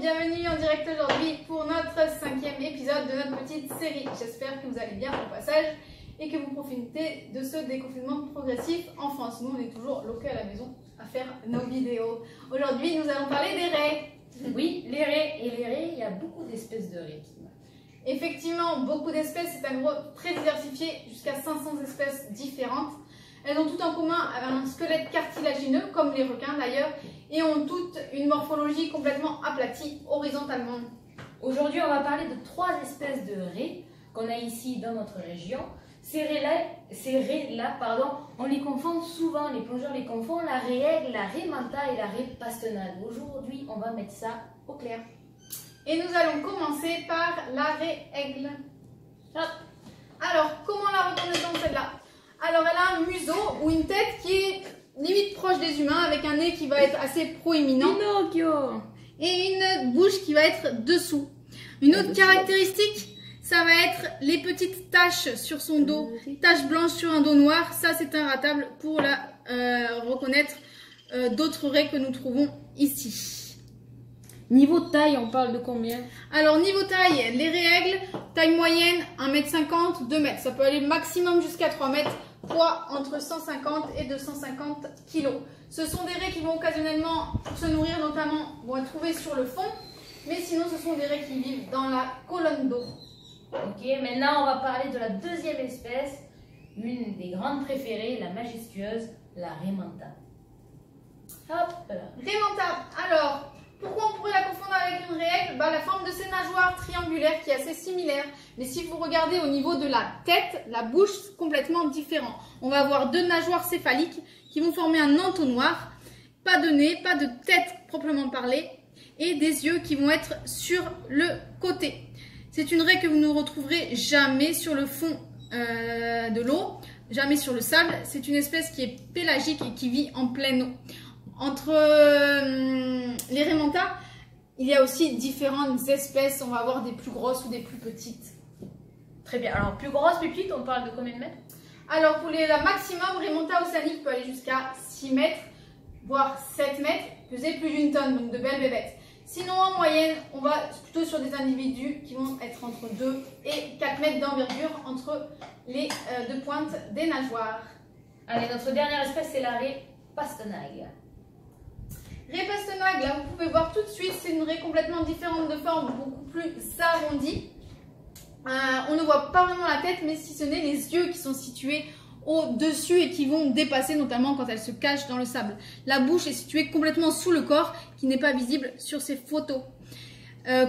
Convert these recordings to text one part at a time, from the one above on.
bienvenue en direct aujourd'hui pour notre 5e épisode de notre petite série. J'espère que vous allez bien au passage et que vous profitez de ce déconfinement progressif en France. Nous, on est toujours loqués à la maison à faire nos vidéos. Aujourd'hui, nous allons parler des raies. Oui, les raies. Et les raies, il y a beaucoup d'espèces de raies. Effectivement, beaucoup d'espèces, c'est un groupe très diversifié, jusqu'à 500 espèces différentes. Elles ont toutes en commun un squelette cartilagineux, comme les requins d'ailleurs, et ont toutes une morphologie complètement aplatie horizontalement. Aujourd'hui, on va parler de 3 espèces de raies qu'on a ici dans notre région. Ces raies-là, on les confond souvent, les plongeurs les confondent, la raie aigle, la raie manta et la raie pastonnade. Aujourd'hui, on va mettre ça au clair. Et nous allons commencer par la raie aigle. Hop. Alors, comment la reconnaît-on celle-là? Alors, elle a un museau ou une tête qui est limite proche des humains, avec un nez qui va être assez proéminent. Pinocchio! Et une bouche qui va être dessous. Une autre caractéristique, ça va être les petites taches sur son dos. Taches blanches sur un dos noir, ça c'est inratable pour la reconnaître d'autres raies que nous trouvons ici. Niveau taille, on parle de combien? Alors niveau taille, les raies aigles, taille moyenne 1,50 m, 2 m. Ça peut aller maximum jusqu'à 3 mètres. Poids entre 150 et 250 kg. Ce sont des raies qui vont occasionnellement, pour se nourrir notamment, vont être trouvées sur le fond. Mais sinon, ce sont des raies qui vivent dans la colonne d'eau. Ok, maintenant on va parler de la deuxième espèce, une des grandes préférées, la majestueuse, la raie manta. Hop là. Raie manta. Alors, pourquoi on pourrait la confondre avec une raie aigle? La forme de ses nageoires triangulaires qui est assez similaire. Mais si vous regardez au niveau de la tête, la bouche, c'est complètement différent. On va avoir 2 nageoires céphaliques qui vont former un entonnoir. Pas de nez, pas de tête proprement parlée. Et des yeux qui vont être sur le côté. C'est une raie que vous ne retrouverez jamais sur le fond de l'eau, jamais sur le sable. C'est une espèce qui est pélagique et qui vit en pleine eau. Entre les raies manta, il y a aussi différentes espèces. On va avoir des plus grosses ou des plus petites. Très bien. Alors, plus grosse, plus petite, on parle de combien de mètres? Alors, pour la maximum, raie manta océanique peut aller jusqu'à 6 mètres, voire 7 mètres, peser plus d'1 tonne, donc de belles bébêtes. Sinon, en moyenne, on va plutôt sur des individus qui vont être entre 2 et 4 mètres d'envergure entre les 2 pointes des nageoires. Allez, notre dernière espèce, c'est la raie pastonnade. Raie pastonnade, là vous pouvez voir tout de suite, c'est une raie complètement différente de forme, beaucoup plus arrondie. On ne voit pas vraiment la tête, mais si ce n'est les yeux qui sont situés au-dessus et qui vont dépasser, notamment quand elle se cache dans le sable. La bouche est située complètement sous le corps, qui n'est pas visible sur ces photos.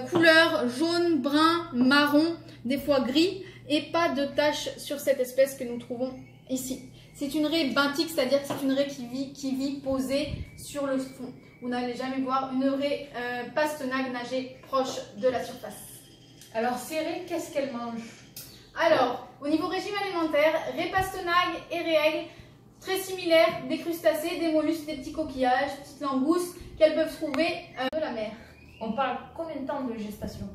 Couleur jaune, brun, marron, des fois gris, et pas de taches sur cette espèce que nous trouvons ici. C'est une raie benthique, c'est-à-dire que c'est une raie qui vit posée sur le fond. Vous n'allez jamais voir une raie pastonnade nager proche de la surface. Alors, ces raies, qu'est-ce qu'elles mangent? Alors, au niveau régime alimentaire, raie pastonnade et raie aigle, très similaires, des crustacés, des mollusques, des petits coquillages, petites langoustes qu'elles peuvent trouver de la mer. On parle combien de temps de gestation?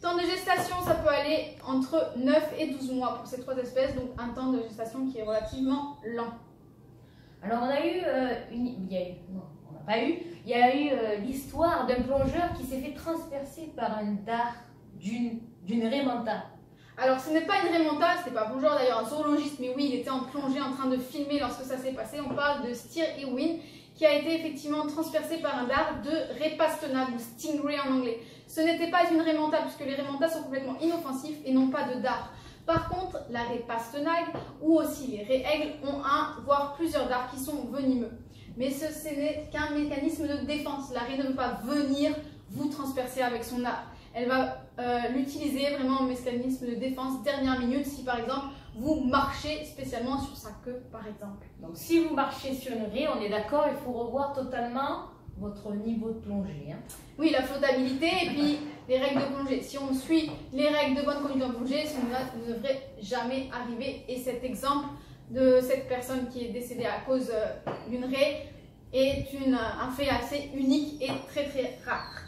Temps de gestation, ça peut aller entre 9 et 12 mois pour ces 3 espèces, donc un temps de gestation qui est relativement lent. Alors, on a eu il y a eu l'histoire d'un plongeur qui s'est fait transpercer par un dard d'une raie manta. Alors, ce n'est pas une raie manta, ce n'est pas un plongeur d'ailleurs, un zoologiste, mais oui, il était en plongée en train de filmer lorsque ça s'est passé. On parle de Steer Irwin, qui a été effectivement transpercé par un dard de raie pastonnade, ou stingray en anglais. Ce n'était pas une raie manta, puisque les raies manta sont complètement inoffensifs et n'ont pas de dard. Par contre, la raie pastonnade ou aussi les raies aigles ont un, voire plusieurs dards qui sont venimeux. Mais ce n'est qu'un mécanisme de défense. La raie ne veut pas venir vous transpercer avec son dard. Elle va l'utiliser vraiment en mécanisme de défense dernière minute si par exemple vous marchez spécialement sur sa queue par exemple. Donc si vous marchez sur une raie, on est d'accord, il faut revoir totalement votre niveau de plongée. Oui, la flottabilité et puis les règles de plongée. Si on suit les règles de bonne conduite en plongée, cela ne devrait jamais arriver. Et cet exemple de cette personne qui est décédée à cause d'une raie est un fait assez unique et très très rare.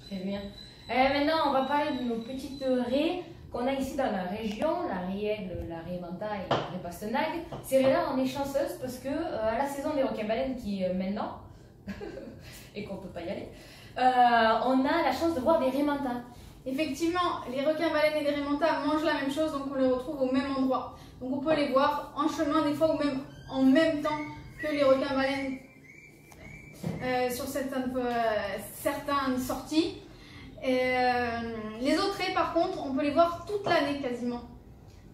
Très bien. Maintenant, on va parler de nos petites raies qu'on a ici dans la région, la raie aigle, la raie manta et la raie pastonnade. Ces raies-là, on est chanceuse parce que à la saison des requins-baleines qui est maintenant, et qu'on ne peut pas y aller, on a la chance de voir des raies mantas. Effectivement, les requins-baleines et les raies mantas mangent la même chose, donc on les retrouve au même endroit. Donc on peut les voir en chemin des fois ou même en même temps que les requins-baleines sur certaines sorties. Les autres raies par contre, on peut les voir toute l'année quasiment.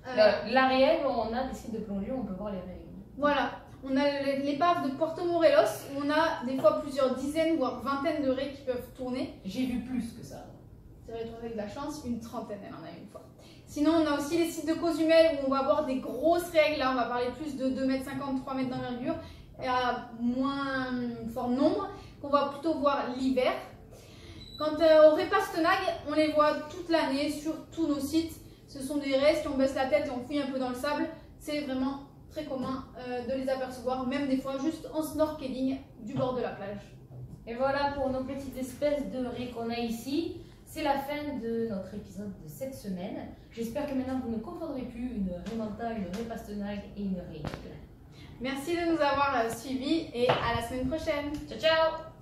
La réelle, on a des sites de plongée où on peut voir les raies. Voilà, on a l'épave de Puerto Morelos où on a des fois plusieurs dizaines voire vingtaines de raies qui peuvent tourner. J'ai vu plus que ça. C'est vrai, avec de la chance, une trentaine, elle en a une fois. Sinon, on a aussi les sites de Cozumel où on va avoir des grosses règles. Là, on va parler plus de 2,50 m, 3 m d'envergure et à moins fort nombre, qu'on va plutôt voir l'hiver. Quant aux raies pastenagues, on les voit toute l'année sur tous nos sites. Ce sont des raies, si on baisse la tête et on fouille un peu dans le sable, c'est vraiment très commun de les apercevoir, même des fois juste en snorkeling du bord de la plage. Et voilà pour nos petites espèces de raies qu'on a ici. C'est la fin de notre épisode de cette semaine. J'espère que maintenant vous ne confondrez plus une raie manta, une raie pastenague et une raie. Merci de nous avoir suivis et à la semaine prochaine. Ciao ciao!